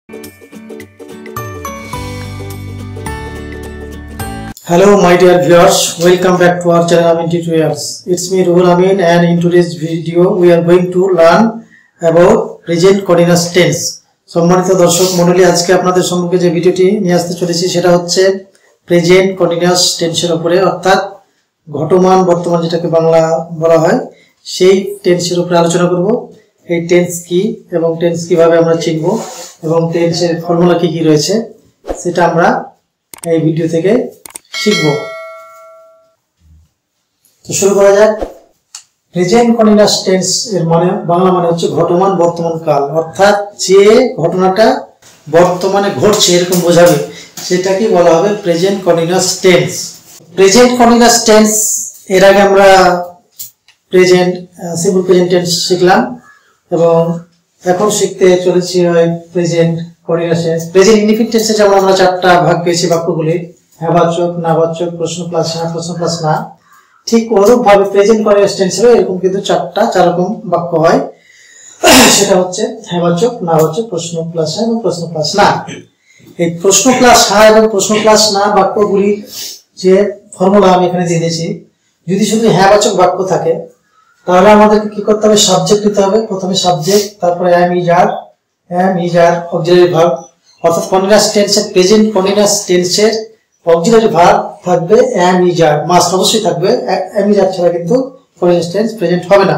Hello my dear viewers, welcome back to our channel Amin Tutorials. It's me Ruhul Amin, and in today's video we are going to learn about present continuous tense. সম্মানিত দর্শক মণ্ডলী, আজকে আপনাদের সম্মুখে যে ভিডিওটি নিয়ে আসতে চলেছি সেটা হচ্ছে প্রেজেন্ট কন্টিনিউয়াস টেন্সের উপরে, অর্থাৎ ঘটমান বর্তমান যেটাকে বাংলা বলা হয় সেই টেন্সের উপরে আলোচনা করব। এই টেন্স কি এবং টেন্স কিভাবে আমরা চিনব এবং টেন্সের ফর্মুলা কি কি রয়েছে সেটা আমরা এই ভিডিও থেকে শিখব। তো শুরু করা যাক। প্রেজেন্ট কন্টিনিউয়াস টেন্স এর মানে বাংলা মানে হচ্ছে ঘটমান বর্তমান কাল, অর্থাৎ যে ঘটনাটা বর্তমানে ঘটছে এরকম বোঝাবে সেটাকে বলা হবে present continuous tense. Present continuous tense এর আগে আমরা প্রেজেন্ট সিম্পল প্রেজেন্ট টেন্স শিখলাম এবং এখন শিখতে চলেছি present continuous tense. Present indefinite টেন্সে যেমন আমরা চারটা ভাগ পেয়েছি বাক্যগুলি, হ্যাঁবাচক, নাবাচক, প্রশ্ন প্লাস হ্যাঁ, প্রশ্ন প্লাস না, ঠিক অনুরূপ ভাবে প্রেজেন্ট কন্টিনিউয়াস টেন্সেরও এরকম কিন্তু চার রকম বাক্য হয়। সেটা হচ্ছে হ্যাঁবাচক, নাবাচক, প্রশ্ন প্লাস হ্যাঁ এবং প্রশ্ন প্লাস না। এই প্রশ্ন প্লাস হ্যাঁ এবং প্রশ্ন প্লাস না বাক্যগুলি যে ফর্মুলা আমি এখানে দিয়ে দিয়েছি, যদি শুধু হ্যাঁবাচক বাক্য থাকে তাহলে আমাদেরকে কি করতে হবে? সাবজেক্ট দিতে হবে। প্রথমে সাবজেক্ট, তারপরে am is are auxiliary verb, অর্থাৎ কন্টিনিউয়াস টেন্সের প্রেজেন্ট কন্টিনিউয়াস টেন্সের অক্সিলারি ভার্ব থাকবে এম ইজ আর, মাস্ট অবশ্যই থাকবে। এম ইজ আর ছাড়া কিন্তু কন্টিনিউয়াস টেন্স প্রেজেন্ট হবে না।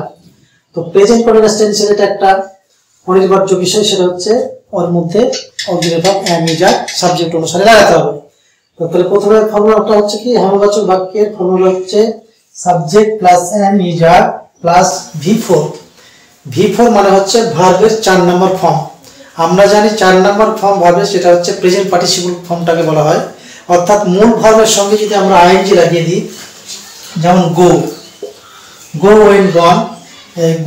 তো প্রেজেন্ট কন্টিনিউয়াস টেন্সের এটা একটা অনিবার্য বিষয়, সেটা হচ্ছে ওর মধ্যে auxiliary verb am is are subject অনুসারে লাগাতে হবে। তো তাহলে প্রথমে ফর্মুলাটা হচ্ছে কি, হ্যাঁবাচক বাক্যের ফর্মুলা হচ্ছে subject plus am is are plus V4। V4 মানে হচ্ছে ভার্বের 4 নম্বর ফর্ম। আমরা জানি 4 নম্বর ফর্ম ভার্বের, সেটা হচ্ছে প্রেজেন্ট পার্টিসিপল ফর্মটাকে বলা হয়। অর্থাৎ মূল ভার্বের সঙ্গে যদি আমরা আইএনজি লাগিয়ে দিই, যেমন গো এন্ড গন,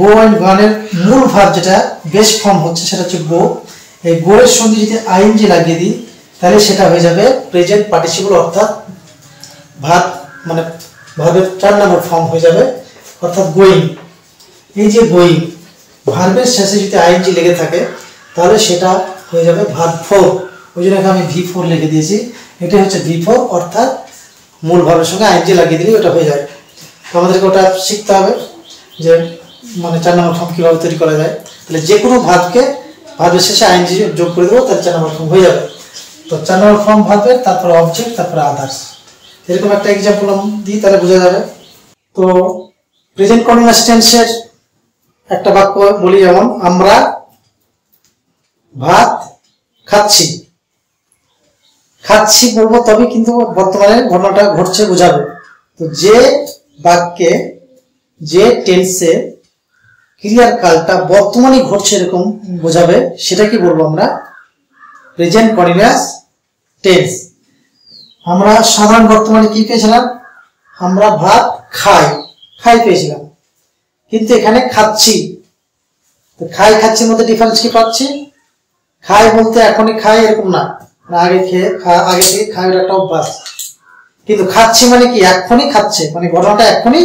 গো এন্ড গনের মূল ভার্ব যেটা বেস ফর্ম হচ্ছে সেটা হচ্ছে গো। এই গো এর সঙ্গে যদি আইএনজি লাগিয়ে দিই তাহলে সেটা হয়ে যাবে প্রেজেন্ট পার্টিসিপল, অর্থাৎ ভার্ব মানে ভার্বের 4 নম্বর ফর্ম হয়ে যাবে, অর্থাৎ গোয়িং। এই যে গোয়িং ভার্বের শেষে যদি আইএনজি লেগে থাকে তাহলে সেটা হয়ে যাবে ভার্ব 4। ওই জন্য আমি V4 লিখে দিয়েছি। এটা হচ্ছে V4, অর্থাৎ মূল ভার্বের সঙ্গে আইএনজি লাগিয়ে দিলে ওটা হয়ে যায়। আমাদেরকে ওটা শিখতে হবে যে মানে 4 নম্বর ফর্ম কিভাবে তৈরি করা যায়। তাহলে যে কোনো ভার্বের শেষে আইএনজি যোগ করে দেবো, তাহলে 4 নম্বর ফর্ম হয়ে যাবে। তো 4 নম্বর ফর্ম ভার্বের, তারপরে অবজেক্ট, তারপরে আদার্স। এরকম একটা এক্সাম্পল দিই তাহলে বোঝা যাবে। তো প্রেজেন্ট কন্টিনিউয়াস টেন্সের একটা বাক্য বলি, যেমন আমরা ভাত খাচ্ছি বলবো, তবে কিন্তু বর্তমানে ঘটনাটা ঘটছে বোঝাবে। তো যে বাক্যে যে টেন্সে ক্রিয়ার কালটা বর্তমানে ঘটছে এরকম বোঝাবে সেটা কি বলবো আমরা? Present continuous tense. আমরা সাধারণ বর্তমানে কি পেয়েছিলাম? আমরা ভাত খাই পেয়েছিলাম, কিন্তু এখানে খাচ্ছি। তো খাচ্ছির মধ্যে ডিফারেন্স কি পাচ্ছি? খাই বলতে এখনই খাই এরকম না, আগে থেকে খাওয়ার একটা অভ্যাস। কিন্তু খাচ্ছি মানে কি? এখনই খাচ্ছে, মানে ঘটনাটা এখনই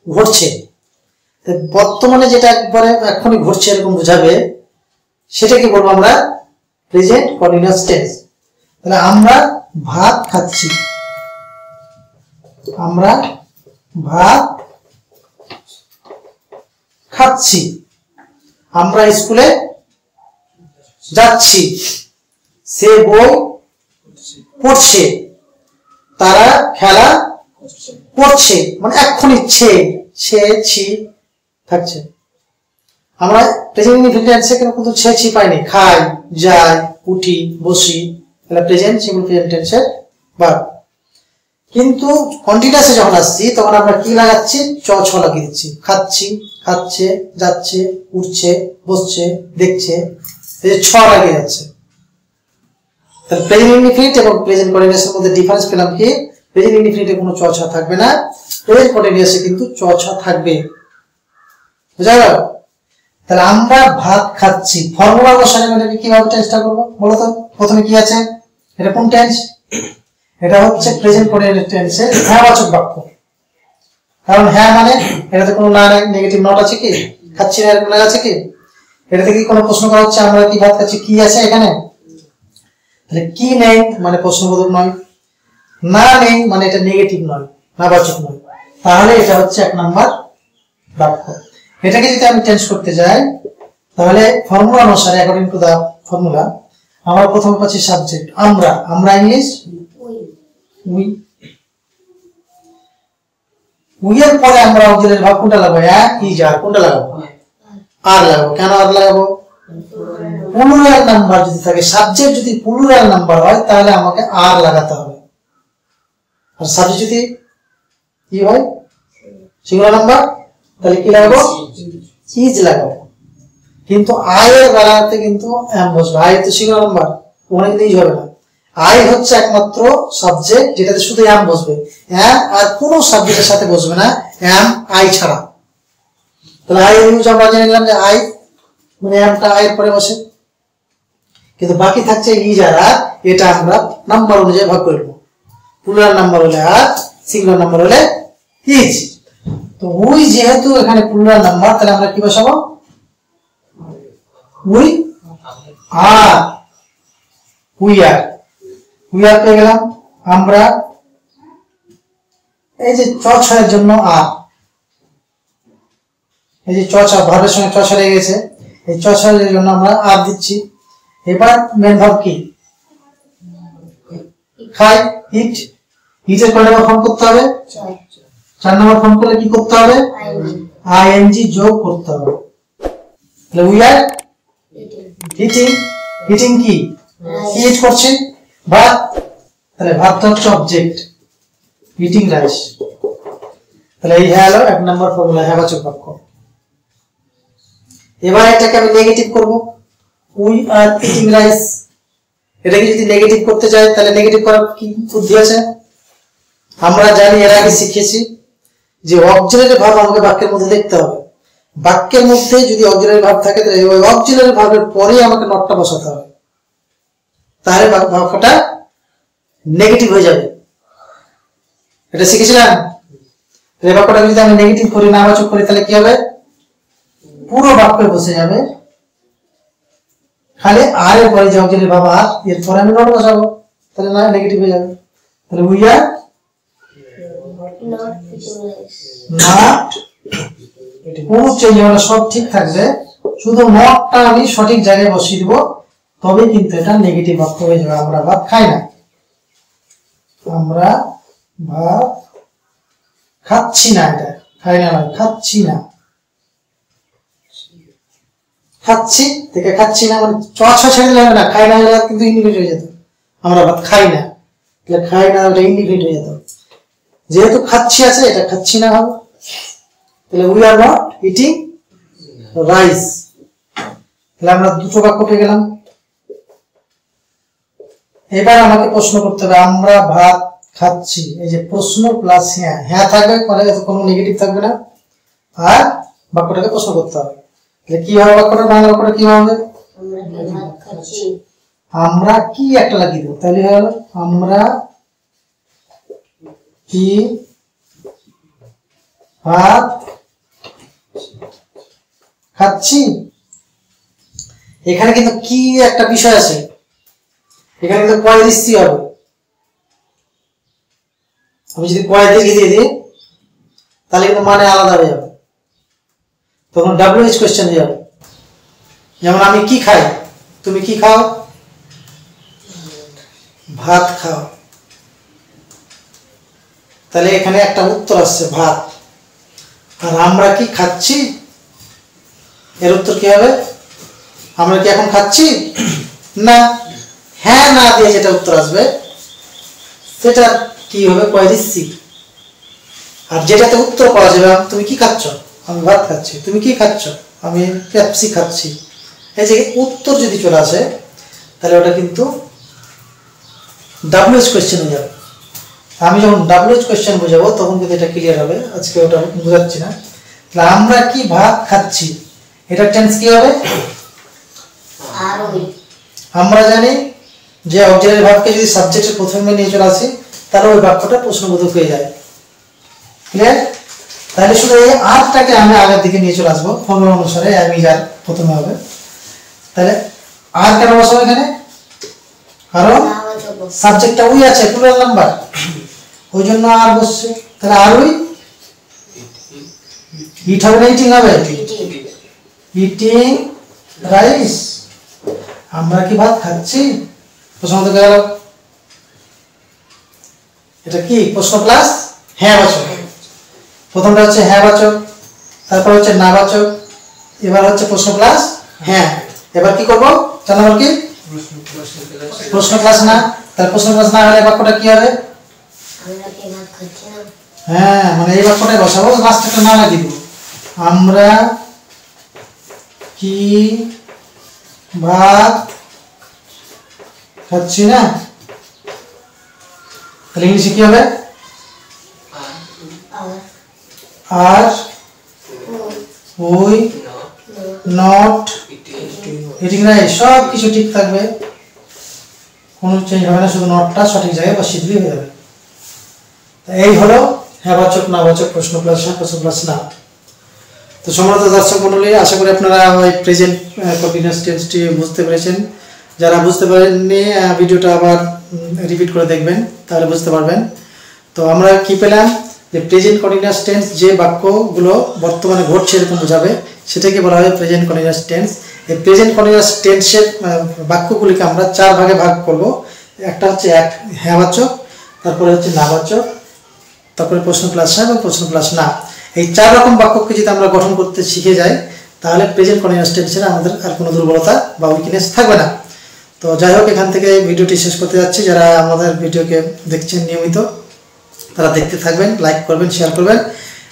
ঘটছে। বর্তমানে যেটা একবারে এখনই ঘটছে এরকম বোঝাবে সেটা কি বলবো আমরা? Present continuous tense. তাহলে আমরা ভাত খাচ্ছি, আমরা ভাত খাচ্ছি, আমরা স্কুলে যাচ্ছি, সে বই পড়ছে, তারা খেলা করছে, মানে এক্ষুনি ছি থাকছে। আমরা প্রেজেন্ট ইনডিফিনিট টেন্সে কিন্তু ছি পাইনি, খাই, যাই, উঠি, বসি, তাহলে প্রেজেন্ট সিম্পল প্রেজেন্ট টেন্সের ভার্ব। কিন্তু কন্টিনিউয়াসে যখন আসছি তখন আমরা কি লাগাচ্ছি? ছ লাগিয়ে দিচ্ছি। খাচ্ছি, খাচ্ছে, যাচ্ছে, উঠছে, বসছে, দেখছে, এই যে ছ লাগিয়ে যাচ্ছে। তাহলে প্রেজেন্ট ইনডিফিনিট এবং প্রেজেন্ট কন্টিনিউয়াসের মধ্যে ডিফারেন্স পেলাম কি? প্রেজেন্ট ইনডিফিনিটে কোনো ছ থাকবে না, প্রেজেন্ট কন্টিনিউয়াসে কিন্তু ছ থাকবে। বুঝা গেল? তাহলে আমরা ভাত খাচ্ছি, ফর্মুলা অনুসারে এটাকে কিভাবে টেন্সটা করবো বলো তো? প্রথমে কি আছে? এটা কোন টেন্স? এটা হচ্ছে প্রেজেন্ট কন্টিনিউয়াস টেন্সের হ্যাঁবাচক বাক্য। কারণ হ্যাঁ মানে এটাতে কোনো না নেগেটিভ নট আছে কি? খাচ্ছি না এরকম আছে কি? এটাতে কি কোনো প্রশ্ন করা হচ্ছে আমরা কি ভাত খাচ্ছি? কি আছে এখানে? তাহলে কি নেই মানে প্রশ্নবোধক নয়, না নেই মানে এটা নেগেটিভ নয়, নাবাচক নয়, তাহলে এটা হচ্ছে 1 নাম্বার বাক্য। এটাকে যদি আমি চেঞ্জ করতে যাই তাহলে ফর্মুলা অনুসারে অ্যাকর্ডিং টু দা ফর্মুলা আমরা প্রথমে পাচ্ছি সাবজেক্ট আমরা ইংলিশ উই এর পরে আমরা অক্সিলারি ভার্ব কোনটা লাগাবো? ইজ আর। কোনটা লাগাবো? আর লাগাবো। কেন আর লাগাবো? প্লুরাল নাম্বার যদি থাকে, সাবজেক্ট যদি প্লুরাল নাম্বার হয় তাহলে আমাকে আর লাগাতে হবে, আর সাবজেক্ট যদি কি হয় সিঙ্গুলার নাম্বার তাহলে কি লাগাবো? ইজ লাগাবো। কিন্তু আই এর বেলাতে কিন্তু এম বসবে। আই তো সিঙ্গুলার নাম্বার, ওখানে কিন্তু ইজ হবে না। আই হচ্ছে একমাত্র সাবজেক্ট যেটাতে শুধু এম বসবে, এম আর কোনো সাবজেক্টের সাথে বসবে না, এম আই ছাড়া। তাহলে আই ইউজ আমরা জেনে নিলাম যে আই মানে এমটা আই এর পরে বসে, কিন্তু বাকি থাকছে ইজ আর আর। এটা আমরা নাম্বার অনুযায়ী ভাগ করে নেব। প্লুরাল নাম্বার হলে আর, সিঙ্গুলার নাম্বার হলে ইজ। তো উই যেহেতু এখানে প্লুরাল নাম্বার তাহলে আমরা কি বসাবো? We are. উই আর পেয়ে গেলাম আমরা। এই যে চ-ছয়ের জন্য আর, এই যে চ-ছয় ভার্বের সঙ্গে চ-ছয় লেগে গেছে, এই চ-ছয়ের জন্য আমরা আর দিচ্ছি। এবার মেন ভার্ব কি? খাই, ইট। ইটের কয় নম্বর ফর্ম করতে হবে? 4 নম্বর ফর্ম করলে কি করতে হবে? আইএনজি যোগ করতে হবে। তাহলে উই আর ইটিং। ইটিং কি? ইট করছে ভাত, তাহলে ভাতটা হচ্ছে অবজেক্ট, ইটিং রাইস। তাহলে এই হলো 1 নম্বর ফর্মুলা, হ্যাবাচক বাক্য। এবার এটাকে আমি নেগেটিভ করব। উই আর ইটিং রাইস, এটাকে যদি নেগেটিভ করতে চাই তাহলে নেগেটিভ করার কি বুদ্ধি আছে? আমরা জানি, এর আগে শিখেছি যে অক্সিলারি ভার্ব আমাকে বাক্যের মধ্যে দেখতে হবে। বাক্যের মধ্যে যদি অক্সিলারি ভার্ব থাকে তাহলে ওই অক্সিলারি ভার্বের পরে আমাকে নটটা বসাতে হবে, তাহলে বাক্যটা নেগেটিভ হয়ে যাবে। এটা শিখেছিলাম। এই বাক্যটা যদি আমি নেগেটিভ করি, নাবাচক করি, তাহলে কি হবে? পুরো বাক্যে বসে যাবে, খালি আর এর পরে যে অক্সিলারি ভার্ব আর, এরপরে আমি নট বসাবো, তাহলে না নেগেটিভ হয়ে যাবে। তাহলে উই আর নট, কোন চেঞ্জ হবে না, সব ঠিক থাকবে, শুধু নটটা আমি সঠিক জায়গায় বসিয়ে দিব, তবে কিন্তু এটা নেগেটিভ বাক্য হয়ে যাবে। আমরা ভাত খাই না, আমরা ভাত খাচ্ছি না, এটা খাই না নয়, খাচ্ছি না। খাচ্ছি থেকে খাচ্ছি না মানে চ-ছ ছেড়ে দিলে হবে না, খাই না হলে কিন্তু ইনডিফিনিট হয়ে যেত। আমরা ভাত খাই না, তাহলে খাই না ওটা ইনডিফিনিট হয়ে যেত। যেহেতু খাচ্ছি আছে, এটা খাচ্ছি না হবে। তাহলে we are not eating rice. তাহলে আমরা দুটো বাক্য পেয়ে গেলাম। এবার আমাকে প্রশ্ন করতে হবে, আমরা ভাত খাচ্ছি, এই যে প্রশ্ন প্লাস হ্যাঁ, হ্যাঁ থাকবে, কোনো নেগেটিভ থাকবে না, আর বাক্যটাকে প্রশ্ন করতে হবে। তাহলে কি হবে বাক্যটা? বাংলা বাক্যটা কি হবে? আমরা কি একটা লাগিয়ে দেবো, তাহলে হলো আমরা কি ভাত খাচ্ছি। এখানে কিন্তু কি একটা বিষয় আছে, এখানে কিন্তু কয় দিচ্ছি হবে। আমি যদি কয় দিয়ে দিই তাহলে কিন্তু মানে আলাদা হয়ে যাবে, তখন WH কোয়েশ্চেন হয়ে যাবে। যেমন আমি কি খাই, তুমি কি খাও? ভাত খাও। তাহলে এখানে একটা উত্তর আসছে ভাত, আর আমরা কি খাচ্ছি, এর উত্তর কি হবে? আমরা কি এখন খাচ্ছি না। হ্যাঁ না দিয়ে যেটা উত্তর আসবে সেটা কি হবে? কয় দিচ্ছি। আর যেটাতে উত্তর পাওয়া যাবে, তুমি কি খাচ্ছ? আমি ভাত খাচ্ছি। তুমি কি খাচ্ছ? আমি পেপসি খাচ্ছি। এই যে উত্তর যদি চলে আসে তাহলে ওটা কিন্তু WH কোয়েশ্চেন হয়ে যাবে। আমি যখন WH কোয়েশ্চেন বোঝাবো তখন কিন্তু এটা ক্লিয়ার হবে, আজকে ওটা বোঝাচ্ছি না। তাহলে আমরা কি ভাত খাচ্ছি, এটা টেন্স কি হবে? আমরা জানি যে অক্সিলারি ভার্বকে যদি সাবজেক্টের প্রথমে নিয়ে চলে আসি তাহলে ওই বাক্যটা প্রশ্নবোধক হয়ে যায়। ক্লিয়ার? তাহলে শুধু এই আরটাকে আমি আগের দিকে নিয়ে চলে আসবো ফর্মুলা অনুসারে, আমি যার প্রথমে হবে। তাহলে আর কেন বসাবো এখানে? কারণ সাবজেক্টটা উই আছে প্লুরাল নাম্বার, ওই জন্য আর বসছে। তাহলে আর উই ইট হবে না ইটিং হবে? Eating rice. আমরা কি ভাত খাচ্ছি? প্রশ্ন তো গেল। এটা কি প্রশ্ন প্লাস হ্যাঁ বাচক। প্রথমটা হচ্ছে হ্যাঁ বাচক, তারপর হচ্ছে না বাচক, এবার হচ্ছে প্রশ্ন প্লাস হ্যাঁ। এবার কি করব? 4 নম্বর কি প্রশ্ন প্লাস না। তাহলে প্রশ্ন প্লাস না হলে বাক্যটা কি হবে? হ্যাঁ, মানে এই বাক্যটাই বসাবো, লাস্টে একটা না লাগিয়ে দেবো। আমরা কি ভাত খাচ্ছি না? তাহলে ইংলিশে কি হবে? আর উই নট ইটিং রাইস। সব কিছু ঠিক থাকবে, কোনো চেঞ্জ হবে না, শুধু নটটা সঠিক জায়গায় বসিয়ে দিলেই হয়ে যাবে। এই হলো হ্যাঁ বাচক না বাচক, প্রশ্ন প্লাস হ্যাঁ, প্রশ্ন প্লাস না। তো সম্মানিত দর্শক মণ্ডলী, আশা করি আপনারা ওই প্রেজেন্ট কন্টিনিউয়াস টেন্সটি বুঝতে পেরেছেন। যারা বুঝতে পারেননি ভিডিওটা আবার রিপিট করে দেখবেন, তাহলে বুঝতে পারবেন। তো আমরা কি পেলাম? যে প্রেজেন্ট কন্টিনিউয়াস টেন্স যে বাক্যগুলো বর্তমানে ঘটছে এরকম বোঝাবে, সেটাকে বলা হয় প্রেজেন্ট কন্টিনিউয়াস টেন্স। এই প্রেজেন্ট কন্টিনিউয়াস টেন্সের বাক্যগুলিকে আমরা 4 ভাগে ভাগ করব। একটা হচ্ছে হ্যাঁ বাচক, তারপরে হচ্ছে না বাচক, তারপরে প্রশ্ন প্লাস হ্যাঁ এবং প্রশ্ন প্লাস না। এই 4 রকম বাক্যকে যদি আমরা গঠন করতে শিখে যাই, তাহলে প্রেজেন্ট কন্টিনিউয়াস টেন্সের আমাদের আর কোনো দুর্বলতা বা উইকনেস থাকবে না। তো যাই হোক, এখান থেকে ভিডিওটি শেষ করতে যাচ্ছি। যারা আমাদের ভিডিওকে দেখছেন নিয়মিত, তারা দেখতে থাকবেন, লাইক করবেন, শেয়ার করবেন,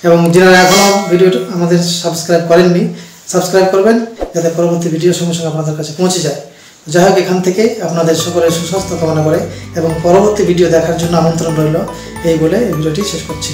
এবং যারা এখনও ভিডিওটা আমাদের সাবস্ক্রাইব করেননি, সাবস্ক্রাইব করবেন, যাতে পরবর্তী ভিডিও সঙ্গে সঙ্গে আপনাদের কাছে পৌঁছে যায়। যাই হোক, এখান থেকে আপনাদের সকলের সুস্বাস্থ্য কামনা করে এবং পরবর্তী ভিডিও দেখার জন্য আমন্ত্রণ রইল, এই বলে এই ভিডিওটি শেষ করছি।